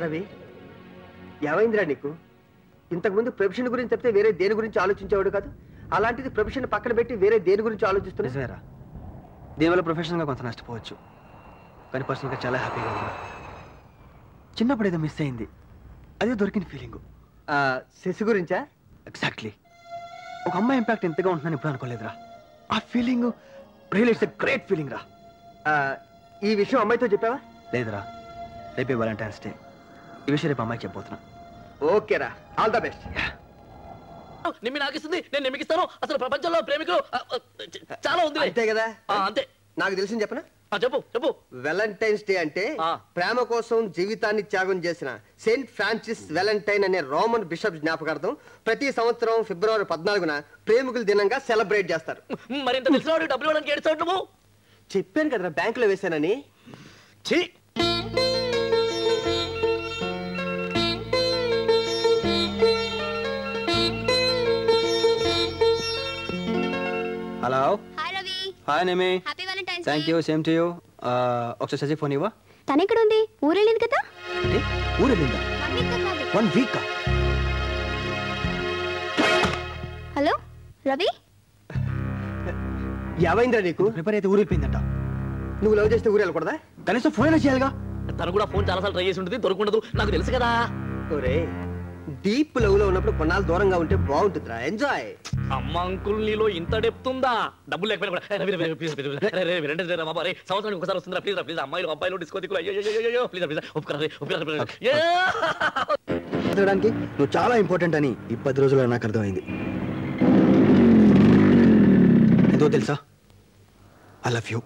రవి ఏమైందిరా నీకు? ఇంతకుముందు ప్రొఫెషన్ గురించి చెప్తే వేరే దేని గురించి ఆలోచించేవాడు కాదు, అలాంటిది ప్రొఫెషన్ పక్కన పెట్టి వేరే దేని గురించి ఆలోచిస్తున్నా? నిజమేరా, దీనివల్ల ప్రొఫెషనల్గా కొంత నష్టపోవచ్చు, కానీ పర్సనల్గా చాలా హ్యాపీగా ఉన్నా. చిన్నప్పుడు ఏదో మిస్ అయింది, అదే దొరికిన ఫీలింగ్. శశి గురించా? ఎగ్జాక్ట్లీ. ఒక అమ్మాయి ఇంపాక్ట్ ఎంతగా ఉంటుందని ఎప్పుడు అనుకోలేదురా. ఆ feeling real it's a great feeling రా. ఈ విషయం అమ్మాయితో చెప్పావా? లేదురా, రేపే వాలంటైన్స్ డే. ఈ విషయం రేపు అమ్మాయికి చెప్పబోతున్నా. ఓకేరా, ఆల్ ద బెస్ట్. నిమ్మి నాకిస్తుంది, నేను నిమ్మికిస్తాను. అసలు ప్రపంచంలో ప్రేమికులు చాలా ఉంది. అంతే కదా? అంతే. నాకు తెలిసింది చెప్పనా? చెప్పు చెప్పు. వాలంటైన్స్ డే అంటే ప్రేమ కోసం జీవితాన్ని త్యాగం చేసిన సెయింట్ ఫ్రాన్సిస్ వాలంటైన్ అనే రోమన్ బిషప్ జ్ఞాపకార్థం ప్రతి సంవత్సరం ఫిబ్రవరి 14న ప్రేమికుల దినంగా సెలబ్రేట్ చేస్తారు. మరింత తెలిసిన డబ్బులు ఇవ్వడానికి ఏడుస్తాడు నువ్వు. చెప్పాను కదరా బ్యాంకులో వేశానని. హలో. హాయ్ రవి. హాయ్ నేమి. Happy Valentine's day. Thank you, same to you. ఒకసారి సజీ ఫోన్ ఇవ్వ. తను ఎక్కడ ఉంది? ఊరెళ్ళింది కదా? అంటే ఊరెళ్ళిందా? 1 వీక్ కాదు. 1 వీక్? హలో రవి. ఏమైందిరా నీకు? ప్రిపేర్ అయితే ఊరెళ్ళిపోయిందంట. నువ్వు లవ్ చేస్తే ఊరు వెళ్ళకూడదా? కనీసం ఫోన్ అయినా చేయాలిగా. తను కూడా ఫోన్ చాలాసార్లు ట్రై చేసి ఉంటుంది, దొరకఉండదు, నాకు తెలుసు కదా. ఒరే, డీప్ లవ్ లో ఉన్నప్పుడు కొన్నాళ్ళు దూరంగా ఉంటే బాగుంటుందిరా. ఎంజాయ్. అమ్మ అంకుల్, నీలో ఇంత డెప్తుందా? డబ్బులు లేకపోయినా కూడా సంవత్సరానికి ఒకసారి వస్తుందా? ప్లీజ్ ప్లీజ్, అమ్మాయిలు అబ్బాయిలు డిస్కో దిక్కులు, అయ్యో ప్లీజ్ ప్లీజ్, చదవడానికి నువ్వు చాలా ఇంపార్టెంట్ అని ఈ 10 రోజుల్లో నాకు అర్థమైంది. ఎంతో తెలుసా? I love you.